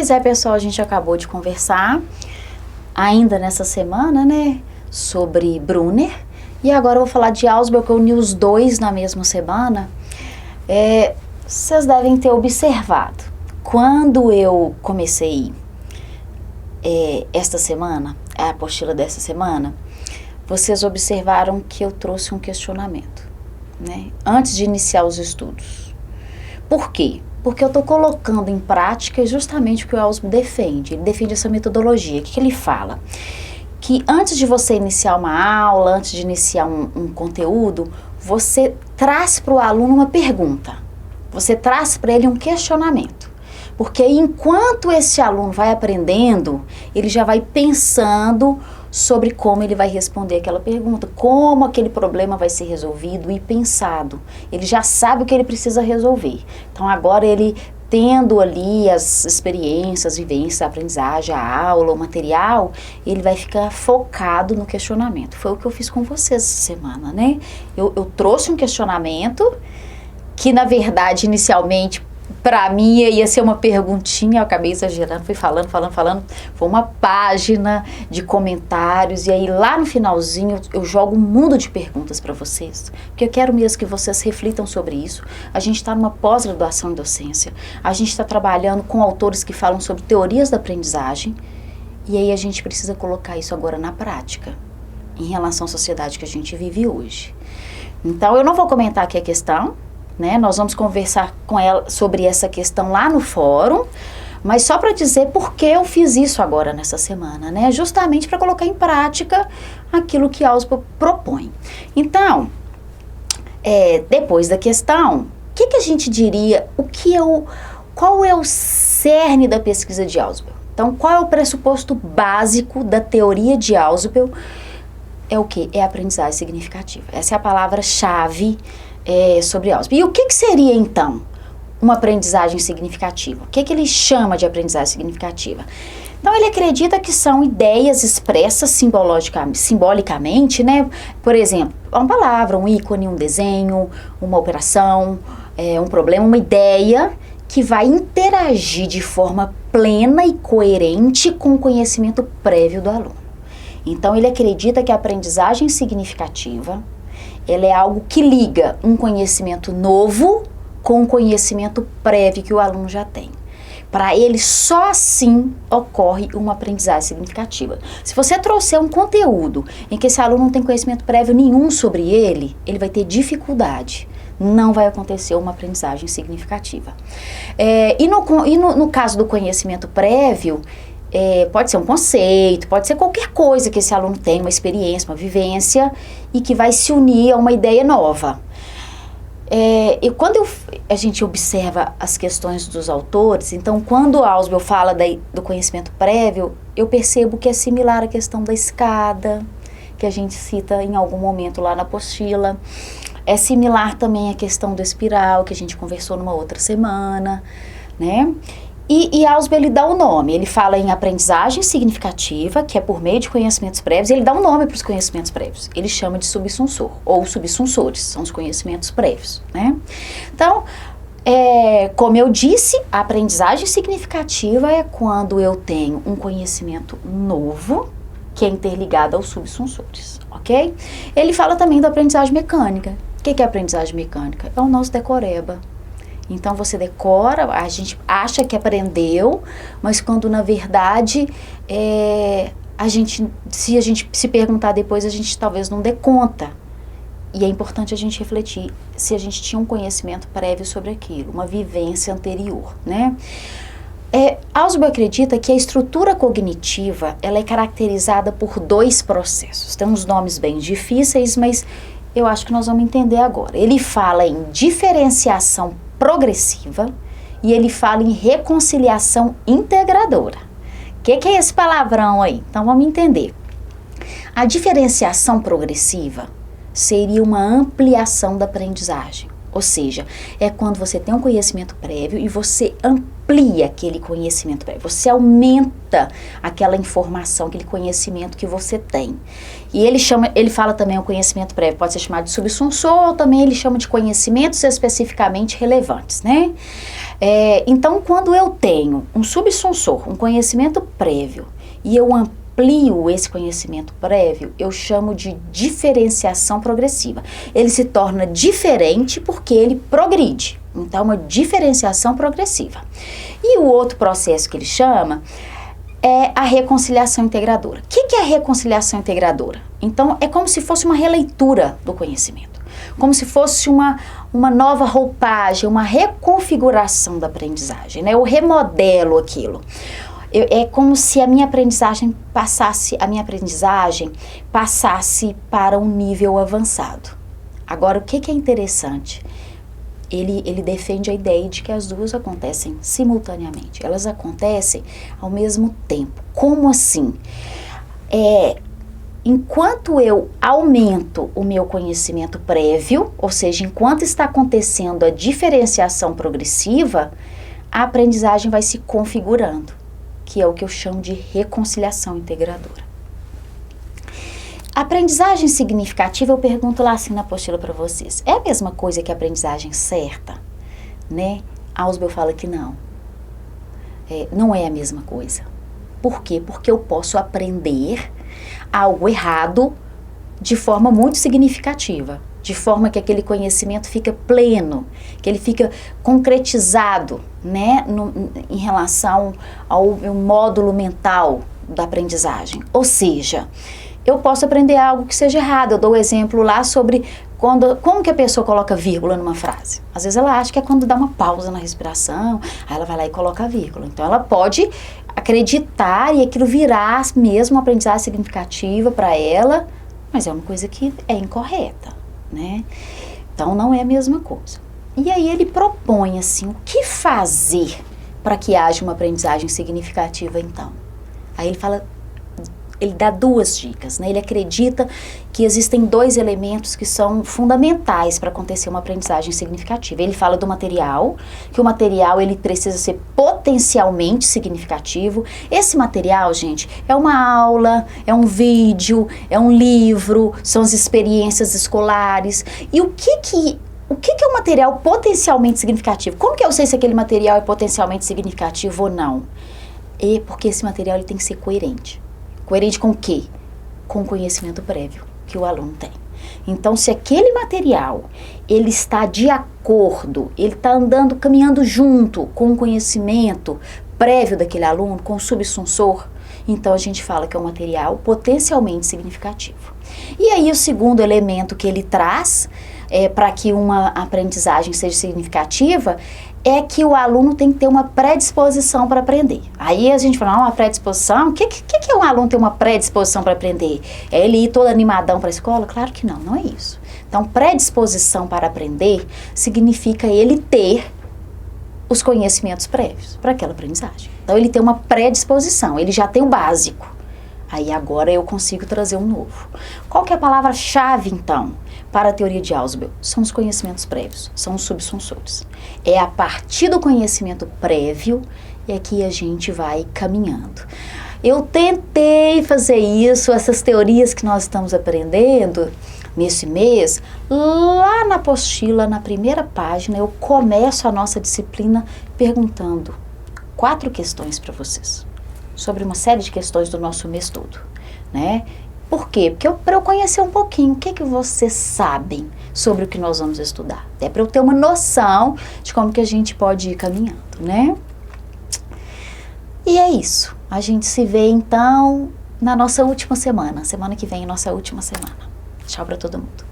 Pois é, pessoal, a gente acabou de conversar ainda nessa semana, né, sobre Brunner. E agora eu vou falar de Ausubel, que eu uni os dois na mesma semana. Vocês devem ter observado. Quando eu comecei esta semana, a apostila dessa semana, vocês observaram que eu trouxe um questionamento, né, antes de iniciar os estudos. Por quê? Porque eu estou colocando em prática justamente o que o Ausubel defende. Ele defende essa metodologia. O que ele fala? Que antes de você iniciar uma aula, antes de iniciar um conteúdo, você traz para o aluno uma pergunta. Você traz para ele um questionamento. Porque enquanto esse aluno vai aprendendo, ele já vai pensando sobre como ele vai responder aquela pergunta, como aquele problema vai ser resolvido e pensado. Ele já sabe o que ele precisa resolver. Então agora ele, tendo ali as experiências, vivências, a aprendizagem, a aula, o material, ele vai ficar focado no questionamento. Foi o que eu fiz com vocês essa semana, né? Eu trouxe um questionamento que, na verdade, inicialmente, para mim ia ser uma perguntinha, eu acabei exagerando, fui falando, foi uma página de comentários, e aí lá no finalzinho eu jogo um mundo de perguntas para vocês, porque eu quero mesmo que vocês reflitam sobre isso. A gente está numa pós-graduação em docência, a gente está trabalhando com autores que falam sobre teorias da aprendizagem, e aí a gente precisa colocar isso agora na prática, em relação à sociedade que a gente vive hoje. Então eu não vou comentar aqui a questão, né? Nós vamos conversar com ela sobre essa questão lá no fórum, mas só para dizer por que eu fiz isso agora nessa semana, né? Justamente para colocar em prática aquilo que Ausubel propõe. Então, depois da questão, o que a gente diria, qual é o cerne da pesquisa de Ausubel? Então, qual é o pressuposto básico da teoria de Ausubel? É o quê? É a aprendizagem significativa. Essa é a palavra-chave sobre Ausubel. E o que seria, então, uma aprendizagem significativa? O que ele chama de aprendizagem significativa? Então, ele acredita que são ideias expressas simbolicamente, né? Por exemplo, uma palavra, um ícone, um desenho, uma operação, um problema, uma ideia que vai interagir de forma plena e coerente com o conhecimento prévio do aluno. Então, ele acredita que a aprendizagem significativa ela é algo que liga um conhecimento novo com um conhecimento prévio que o aluno já tem. Para ele, só assim ocorre uma aprendizagem significativa. Se você trouxer um conteúdo em que esse aluno não tem conhecimento prévio nenhum sobre ele, ele vai ter dificuldade. Não vai acontecer uma aprendizagem significativa. E no caso do conhecimento prévio, pode ser um conceito, pode ser qualquer coisa que esse aluno tem, uma experiência, uma vivência, e que vai se unir a uma ideia nova. E quando a gente observa as questões dos autores, então quando Ausubel fala do conhecimento prévio, eu percebo que é similar à questão da escada, que a gente cita em algum momento lá na apostila. É similar também à questão do espiral, que a gente conversou numa outra semana, né? E Ausubel, ele dá o nome, ele fala em aprendizagem significativa, que é por meio de conhecimentos prévios, ele dá um nome para os conhecimentos prévios, ele chama de subsunsor, ou subsunsores, são os conhecimentos prévios, né? Então, como eu disse, a aprendizagem significativa é quando eu tenho um conhecimento novo, que é interligado aos subsunsores, ok? Ele fala também da aprendizagem mecânica. O que é aprendizagem mecânica? É o nosso decoreba. Então, você decora, a gente acha que aprendeu, mas quando, na verdade, se a gente se perguntar depois, a gente talvez não dê conta. E é importante a gente refletir se a gente tinha um conhecimento prévio sobre aquilo, uma vivência anterior, né? Ausubel acredita que a estrutura cognitiva, ela é caracterizada por dois processos. Tem uns nomes bem difíceis, mas eu acho que nós vamos entender agora. Ele fala em diferenciação progressiva e ele fala em reconciliação integradora. O que é esse palavrão aí? Então vamos entender. A diferenciação progressiva seria uma ampliação da aprendizagem, ou seja, é quando você tem um conhecimento prévio e você amplia amplia aquele conhecimento prévio, você aumenta aquela informação, aquele conhecimento que você tem. E ele fala também o conhecimento prévio, pode ser chamado de subsunsor, ou também ele chama de conhecimentos especificamente relevantes, né? Então, quando eu tenho um subsunsor, um conhecimento prévio, e eu amplio esse conhecimento prévio, eu chamo de diferenciação progressiva. Ele se torna diferente porque ele progride. Então, uma diferenciação progressiva. E o outro processo que ele chama é a reconciliação integradora. O que é a reconciliação integradora? Então, é como se fosse uma releitura do conhecimento. Como se fosse uma nova roupagem, uma reconfiguração da aprendizagem, né? Eu remodelo aquilo. É como se a minha aprendizagem passasse para um nível avançado. Agora, o que é interessante? Ele defende a ideia de que as duas acontecem simultaneamente. Elas acontecem ao mesmo tempo. Como assim? Enquanto eu aumento o meu conhecimento prévio, ou seja, enquanto está acontecendo a diferenciação progressiva, a aprendizagem vai se configurando, que é o que eu chamo de reconciliação integradora. Aprendizagem significativa, eu pergunto lá assim na apostila para vocês, é a mesma coisa que a aprendizagem certa? Né? Ausubel fala que não. Não é a mesma coisa. Por quê? Porque eu posso aprender algo errado de forma muito significativa, de forma que aquele conhecimento fica pleno, que ele fica concretizado, né, em relação ao meu módulo mental da aprendizagem. Ou seja, eu posso aprender algo que seja errado. Eu dou o exemplo lá sobre como que a pessoa coloca vírgula numa frase. Às vezes ela acha que é quando dá uma pausa na respiração, aí ela vai lá e coloca a vírgula. Então ela pode acreditar e aquilo virar mesmo uma aprendizagem significativa para ela, mas é uma coisa que é incorreta, né? Então não é a mesma coisa. E aí ele propõe assim, o que fazer para que haja uma aprendizagem significativa então? Aí ele dá duas dicas, né? Ele acredita que existem dois elementos que são fundamentais para acontecer uma aprendizagem significativa. Ele fala do material, que o material ele precisa ser potencialmente significativo. Esse material, gente, é uma aula, é um vídeo, é um livro, são as experiências escolares. E o que é um material potencialmente significativo? Como que eu sei se aquele material é potencialmente significativo ou não? Porque esse material ele tem que ser coerente. Coerente com o quê? Com o conhecimento prévio que o aluno tem. Então, se aquele material, ele está de acordo, ele está caminhando junto com o conhecimento prévio daquele aluno, com o subsunsor, então a gente fala que é um material potencialmente significativo. E aí o segundo elemento que ele traz para que uma aprendizagem seja significativa é que o aluno tem que ter uma predisposição para aprender. Aí a gente fala, uma predisposição? O que é um aluno ter uma predisposição para aprender? É ele ir todo animadão para a escola? Claro que não, não é isso. Então, predisposição para aprender significa ele ter os conhecimentos prévios para aquela aprendizagem. Então, ele tem uma predisposição, ele já tem o básico. Aí agora eu consigo trazer um novo. Qual que é a palavra-chave, então, para a teoria de Ausubel? São os conhecimentos prévios, são os subsunsores. É a partir do conhecimento prévio e aqui a gente vai caminhando. Eu tentei fazer isso, essas teorias que nós estamos aprendendo nesse mês, lá na apostila, na primeira página, eu começo a nossa disciplina perguntando 4 questões para vocês. Sobre uma série de questões do nosso mês todo, né? Por quê? Porque para eu conhecer um pouquinho o que vocês sabem sobre o que nós vamos estudar. Até para eu ter uma noção de como que a gente pode ir caminhando, né? E é isso. A gente se vê então na nossa última semana. Semana que vem é a nossa última semana. Tchau para todo mundo.